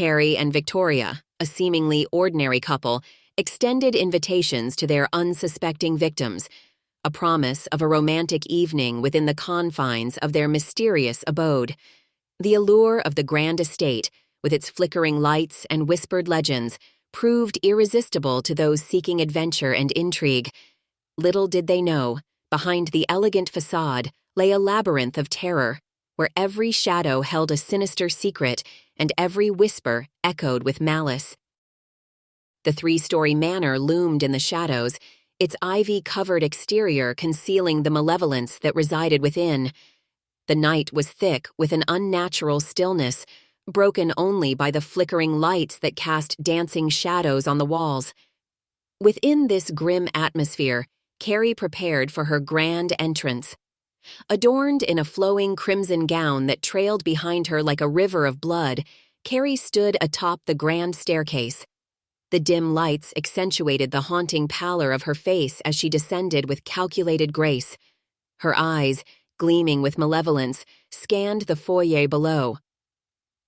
Karrie and Victoria, a seemingly ordinary couple, extended invitations to their unsuspecting victims, a promise of a romantic evening within the confines of their mysterious abode. The allure of the grand estate, with its flickering lights and whispered legends, proved irresistible to those seeking adventure and intrigue. Little did they know, behind the elegant facade lay a labyrinth of terror, where every shadow held a sinister secret and every whisper echoed with malice. The three-story manor loomed in the shadows, its ivy-covered exterior concealing the malevolence that resided within. The night was thick with an unnatural stillness, broken only by the flickering lights that cast dancing shadows on the walls. Within this grim atmosphere, Karrie prepared for her grand entrance. Adorned in a flowing crimson gown that trailed behind her like a river of blood, Karrie stood atop the grand staircase. The dim lights accentuated the haunting pallor of her face as she descended with calculated grace. Her eyes, gleaming with malevolence, scanned the foyer below.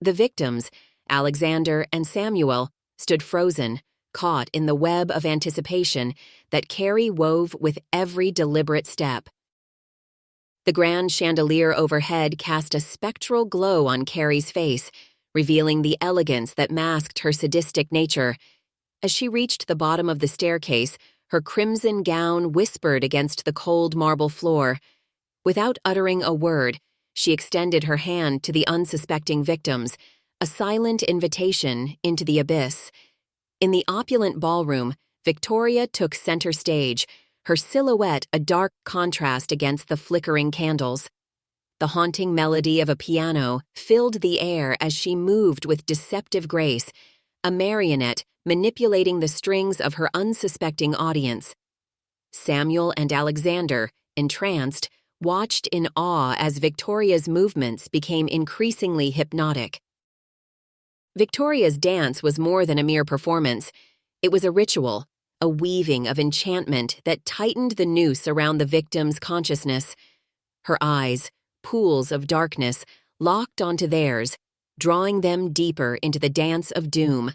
The victims, Alexander and Samuel, stood frozen, caught in the web of anticipation that Karrie wove with every deliberate step. The grand chandelier overhead cast a spectral glow on Karrie's face, revealing the elegance that masked her sadistic nature. As she reached the bottom of the staircase, her crimson gown whispered against the cold marble floor. Without uttering a word, she extended her hand to the unsuspecting victims, a silent invitation into the abyss. In the opulent ballroom, Victoria took center stage, her silhouette a dark contrast against the flickering candles. The haunting melody of a piano filled the air as she moved with deceptive grace, a marionette manipulating the strings of her unsuspecting audience. Samuel and Alexander, entranced, watched in awe as Victoria's movements became increasingly hypnotic. Victoria's dance was more than a mere performance. It was a ritual, a weaving of enchantment that tightened the noose around the victim's consciousness. Her eyes, pools of darkness, locked onto theirs, drawing them deeper into the dance of doom.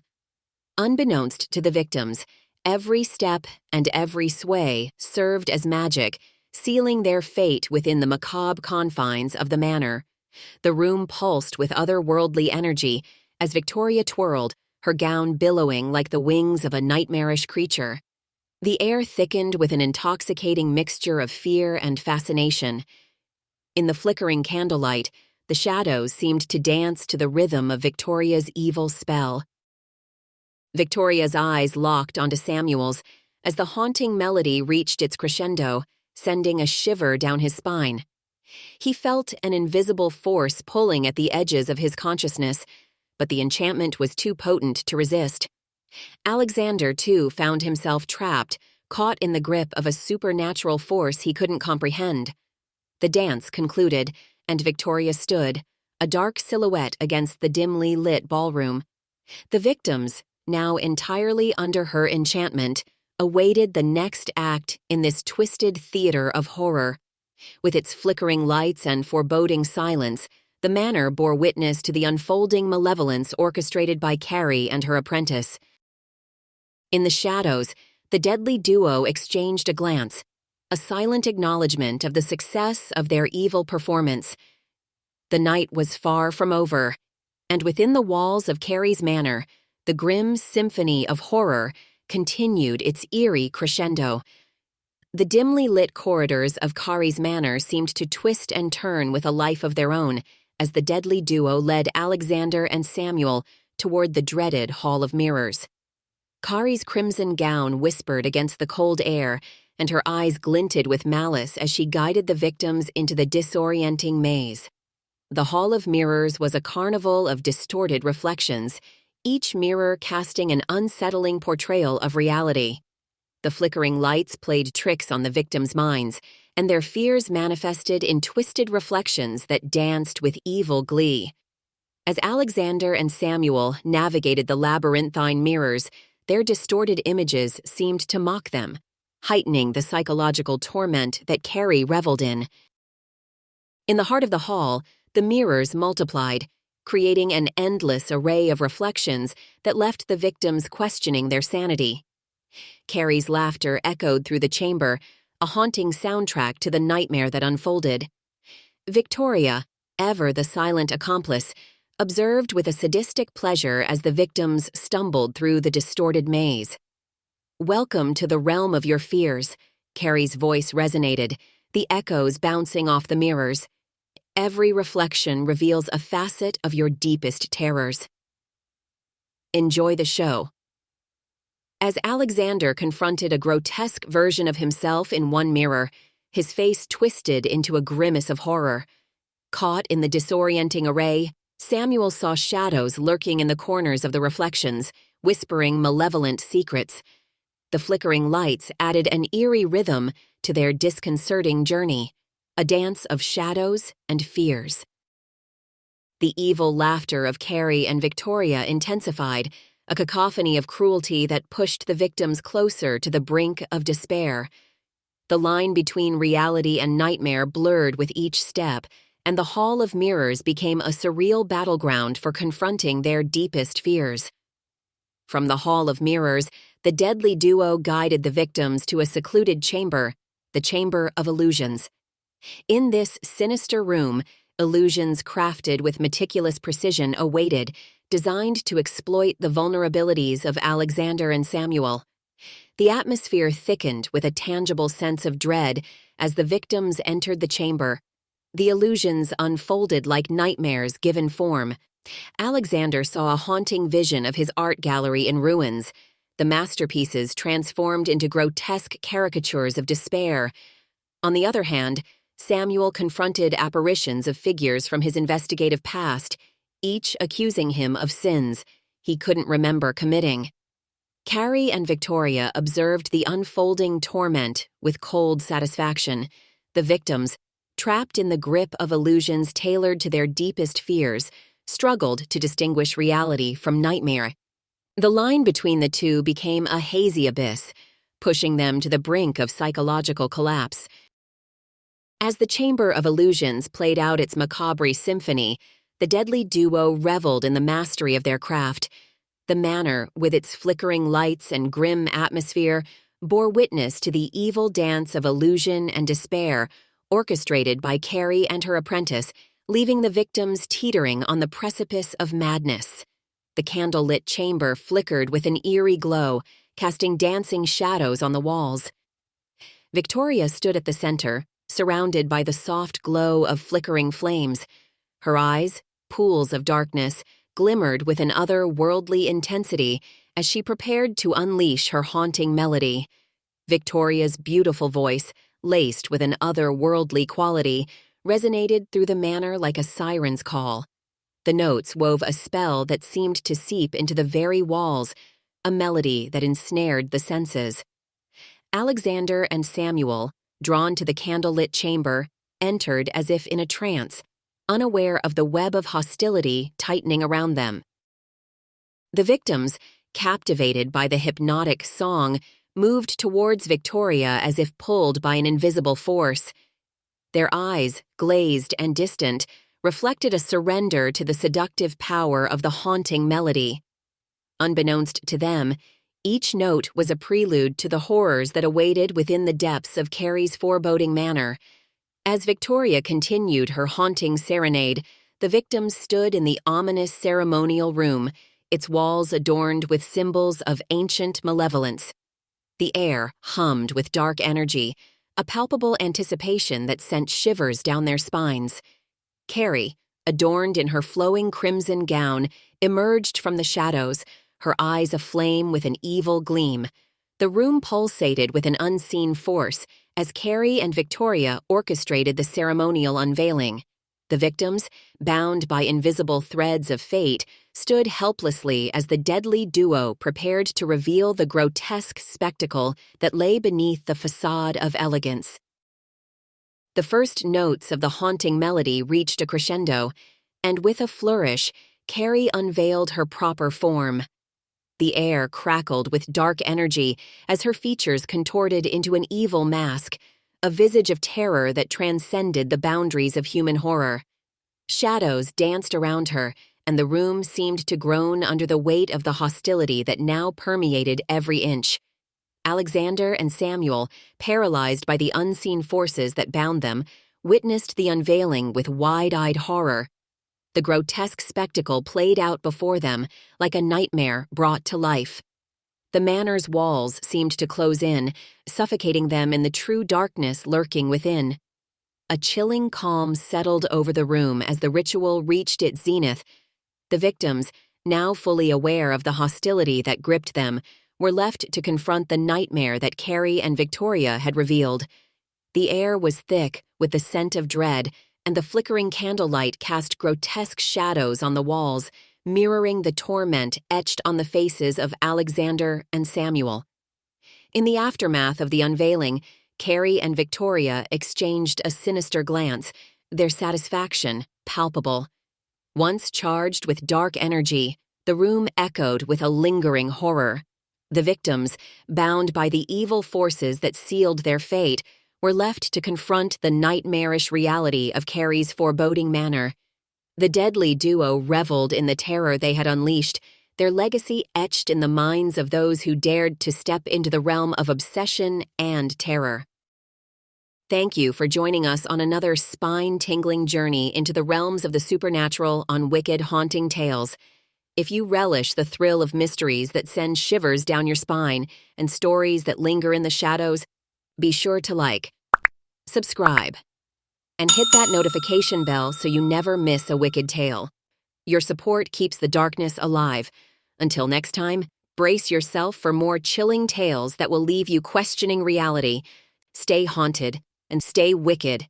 Unbeknownst to the victims, every step and every sway served as magic, sealing their fate within the macabre confines of the manor. The room pulsed with otherworldly energy as Victoria twirled, her gown billowing like the wings of a nightmarish creature. The air thickened with an intoxicating mixture of fear and fascination. In the flickering candlelight, the shadows seemed to dance to the rhythm of Victoria's evil spell. Victoria's eyes locked onto Samuel's as the haunting melody reached its crescendo, sending a shiver down his spine. He felt an invisible force pulling at the edges of his consciousness, but the enchantment was too potent to resist. Alexander, too, found himself trapped, caught in the grip of a supernatural force he couldn't comprehend. The dance concluded, and Victoria stood, a dark silhouette against the dimly lit ballroom. The victims, now entirely under her enchantment, awaited the next act in this twisted theater of horror. With its flickering lights and foreboding silence, the manor bore witness to the unfolding malevolence orchestrated by Karrie and her apprentice. In the shadows, the deadly duo exchanged a glance, a silent acknowledgement of the success of their evil performance. The night was far from over, and within the walls of Karrie's manor, the grim symphony of horror continued its eerie crescendo. The dimly lit corridors of Karrie's manor seemed to twist and turn with a life of their own as the deadly duo led Alexander and Samuel toward the dreaded Hall of Mirrors. Karrie's crimson gown whispered against the cold air, and her eyes glinted with malice as she guided the victims into the disorienting maze. The Hall of Mirrors was a carnival of distorted reflections, each mirror casting an unsettling portrayal of reality. The flickering lights played tricks on the victims' minds, and their fears manifested in twisted reflections that danced with evil glee. As Alexander and Samuel navigated the labyrinthine mirrors, their distorted images seemed to mock them, heightening the psychological torment that Karrie reveled in. In the heart of the hall, the mirrors multiplied, creating an endless array of reflections that left the victims questioning their sanity. Karrie's laughter echoed through the chamber, a haunting soundtrack to the nightmare that unfolded. Victoria, ever the silent accomplice, observed with a sadistic pleasure as the victims stumbled through the distorted maze. "Welcome to the realm of your fears," Karrie's voice resonated, the echoes bouncing off the mirrors. "Every reflection reveals a facet of your deepest terrors." Enjoy the show. As Alexander confronted a grotesque version of himself in one mirror, his face twisted into a grimace of horror. Caught in the disorienting array, Samuel saw shadows lurking in the corners of the reflections, whispering malevolent secrets. The flickering lights added an eerie rhythm to their disconcerting journey, a dance of shadows and fears. The evil laughter of Karrie and Victoria intensified, a cacophony of cruelty that pushed the victims closer to the brink of despair. The line between reality and nightmare blurred with each step, and the Hall of Mirrors became a surreal battleground for confronting their deepest fears. From the Hall of Mirrors, the deadly duo guided the victims to a secluded chamber, the Chamber of Illusions. In this sinister room, illusions crafted with meticulous precision awaited, designed to exploit the vulnerabilities of Alexander and Samuel. The atmosphere thickened with a tangible sense of dread as the victims entered the chamber. The illusions unfolded like nightmares given form. Alexander saw a haunting vision of his art gallery in ruins, the masterpieces transformed into grotesque caricatures of despair. On the other hand, Samuel confronted apparitions of figures from his investigative past, each accusing him of sins he couldn't remember committing. Karrie and Victoria observed the unfolding torment with cold satisfaction. The victims, trapped in the grip of illusions tailored to their deepest fears, struggled to distinguish reality from nightmare. The line between the two became a hazy abyss, pushing them to the brink of psychological collapse. As the Chamber of Illusions played out its macabre symphony, the deadly duo reveled in the mastery of their craft. The manor, with its flickering lights and grim atmosphere, bore witness to the evil dance of illusion and despair, orchestrated by Karrie and her apprentice, leaving the victims teetering on the precipice of madness. The candle-lit chamber flickered with an eerie glow, casting dancing shadows on the walls. Victoria stood at the center, surrounded by the soft glow of flickering flames. Her eyes, pools of darkness, glimmered with an otherworldly intensity as she prepared to unleash her haunting melody. Victoria's beautiful voice, laced with an otherworldly quality, resonated through the manor like a siren's call. The notes wove a spell that seemed to seep into the very walls, a melody that ensnared the senses. Alexander and Samuel, drawn to the candlelit chamber, entered as if in a trance, unaware of the web of hostility tightening around them. The victims, captivated by the hypnotic song, moved towards Victoria as if pulled by an invisible force. Their eyes, glazed and distant, reflected a surrender to the seductive power of the haunting melody. Unbeknownst to them, each note was a prelude to the horrors that awaited within the depths of Karrie's foreboding manor. As Victoria continued her haunting serenade, the victims stood in the ominous ceremonial room, its walls adorned with symbols of ancient malevolence. The air hummed with dark energy, a palpable anticipation that sent shivers down their spines. Karrie, adorned in her flowing crimson gown, emerged from the shadows, her eyes aflame with an evil gleam. The room pulsated with an unseen force as Karrie and Victoria orchestrated the ceremonial unveiling. The victims, bound by invisible threads of fate, stood helplessly as the deadly duo prepared to reveal the grotesque spectacle that lay beneath the facade of elegance. The first notes of the haunting melody reached a crescendo, and with a flourish, Karrie unveiled her proper form. The air crackled with dark energy as her features contorted into an evil mask, a visage of terror that transcended the boundaries of human horror. Shadows danced around her, and the room seemed to groan under the weight of the hostility that now permeated every inch. Alexander and Samuel, paralyzed by the unseen forces that bound them, witnessed the unveiling with wide-eyed horror. The grotesque spectacle played out before them like a nightmare brought to life. The manor's walls seemed to close in, suffocating them in the true darkness lurking within. A chilling calm settled over the room as the ritual reached its zenith. The victims, now fully aware of the hostility that gripped them, were left to confront the nightmare that Karrie and Victoria had revealed. The air was thick with the scent of dread, and the flickering candlelight cast grotesque shadows on the walls, mirroring the torment etched on the faces of Alexander and Samuel. In the aftermath of the unveiling, Karrie and Victoria exchanged a sinister glance, their satisfaction palpable. Once charged with dark energy, the room echoed with a lingering horror. The victims, bound by the evil forces that sealed their fate, were left to confront the nightmarish reality of Karrie's foreboding manor. The deadly duo reveled in the terror they had unleashed, their legacy etched in the minds of those who dared to step into the realm of obsession and terror. Thank you for joining us on another spine-tingling journey into the realms of the supernatural on Wicked Haunting Tales. If you relish the thrill of mysteries that send shivers down your spine and stories that linger in the shadows, be sure to like, subscribe, and hit that notification bell so you never miss a wicked tale. Your support keeps the darkness alive. Until next time, brace yourself for more chilling tales that will leave you questioning reality. Stay haunted and stay wicked.